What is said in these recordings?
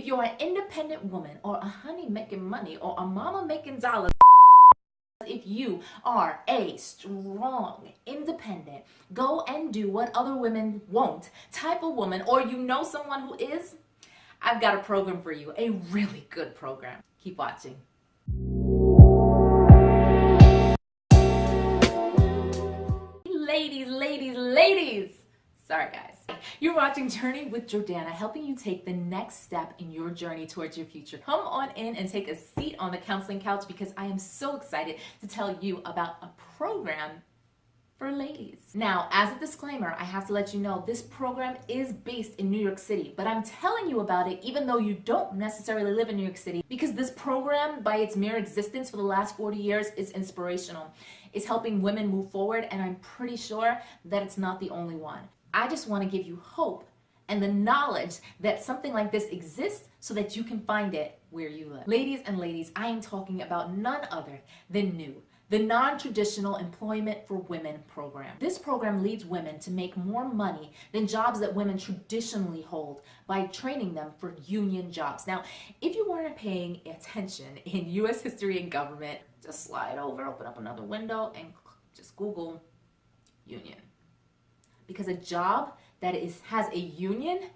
you're an independent woman, or a honey making money, or a mama making dollars, if you are a strong, independent, go and do what other women won't type of woman, or you know someone who is, I've got a program for you, a really good program. Keep watching. Ladies. Sorry guys. You're watching Journey with Jordana, helping you take the next step in your journey towards your future. Come on in and take a seat on the counseling couch, because I am so excited to tell you about a program for ladies. Now, as a disclaimer, I have to let you know this program is based in New York City, but I'm telling you about it even though you don't necessarily live in New York City, because this program, by its mere existence for the last 40 years, is inspirational. It's helping women move forward, and I'm pretty sure that it's not the only one. I just want to give you hope and the knowledge that something like this exists so that you can find it where you live. Ladies, I am talking about none other than NEW, the Non-Traditional Employment for Women program. This program leads women to make more money than jobs that women traditionally hold by training them for union jobs. Now, if you weren't paying attention in U.S. history and government, just slide over, open up another window, and just Google union. Because a job that has a union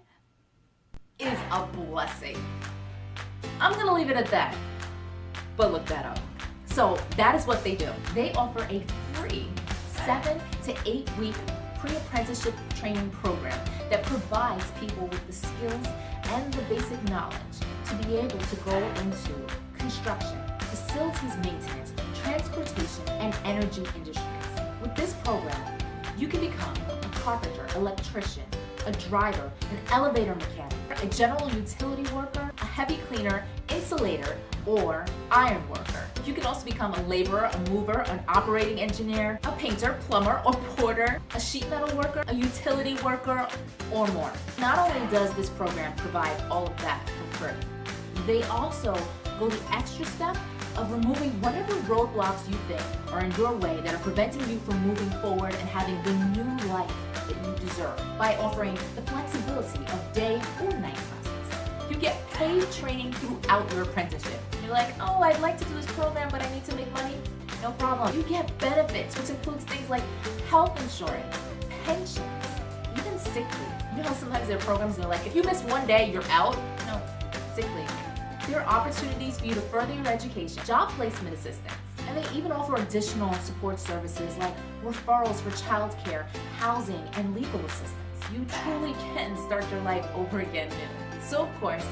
is a blessing. I'm gonna leave it at that, but look that up. So that is what they do. They offer a free 7 to 8 week pre-apprenticeship training program that provides people with the skills and the basic knowledge to be able to go into construction, facilities maintenance, transportation, and energy industries. With this program, you can become a carpenter, electrician, a driver, an elevator mechanic, a general utility worker, a heavy cleaner, insulator, or iron worker. You can also become a laborer, a mover, an operating engineer, a painter, plumber, or porter, a sheet metal worker, a utility worker, or more. Not only does this program provide all of that for free, they also go the extra step of removing whatever roadblocks you think are in your way that are preventing you from moving forward and having the new life that you deserve by offering the flexibility of day or night classes. You get paid training throughout your apprenticeship. You're like, oh, I'd like to do this program, but I need to make money. No problem. You get benefits, which includes things like health insurance, pensions, even sick leave. You know how sometimes there are programs that are like, if you miss one day, you're out? No, sick leave. There are opportunities for you to further your education, job placement assistance, and they even offer additional support services like referrals for childcare, housing, and legal assistance. You truly can start your life over again new. So of course,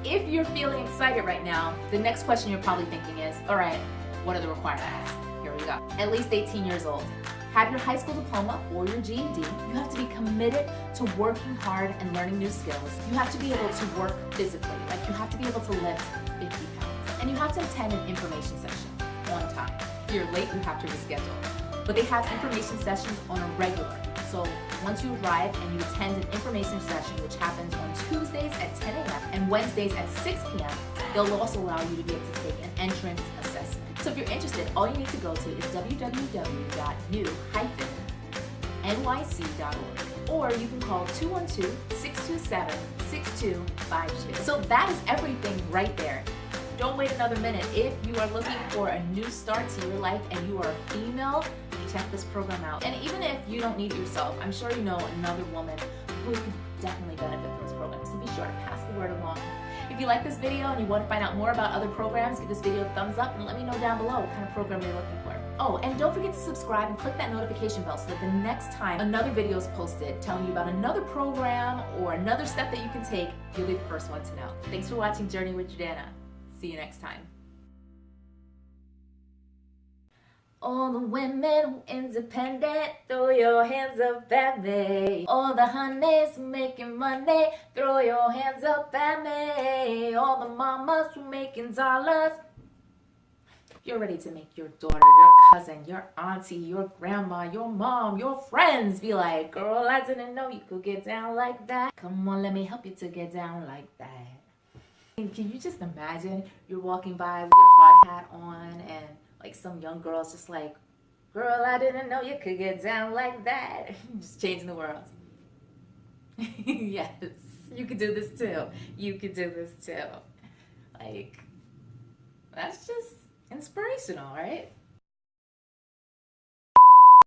if you're feeling excited right now, the next question you're probably thinking is, all right, what are the requirements? Here we go. At least 18 years old. Have your high school diploma or your GED. You have to be committed to working hard and learning new skills. You have to be able to work physically, like you have to be able to lift 50 pounds. And you have to attend an information session on time. If you're late, you have to reschedule. But they have information sessions on a regular. So once you arrive and you attend an information session, which happens on Tuesdays at 10 a.m. and Wednesdays at 6 p.m., they'll also allow you to be able to take an entrance assessment. So if you're interested, all you need to go to is www.new-nyc.org, or you can call 212-627-6252. So that is everything right there. Don't wait another minute. If you are looking for a new start to your life and you are a female, check this program out. And even if you don't need it yourself, I'm sure you know another woman who could definitely benefit from this program. So be sure to pass the word along. If you like this video and you want to find out more about other programs, give this video a thumbs up and let me know down below what kind of program you're looking for. Oh, and don't forget to subscribe and click that notification bell so that the next time another video is posted telling you about another program or another step that you can take, you'll be the first one to know. Thanks for watching Journey with Jordana. See you next time. All the women who independent, throw your hands up at me. All the honeys who making money, throw your hands up at me. All the mamas who making dollars. You're ready to make your daughter, your cousin, your auntie, your grandma, your mom, your friends be like, girl, I didn't know you could get down like that. Come on, let me help you to get down like that. Can you just imagine you're walking by with your hard hat on and like some young girl's just like, girl, I didn't know you could get down like that. Just changing the world. Yes. You could do this too. You could do this too. Like, that's just inspirational, right?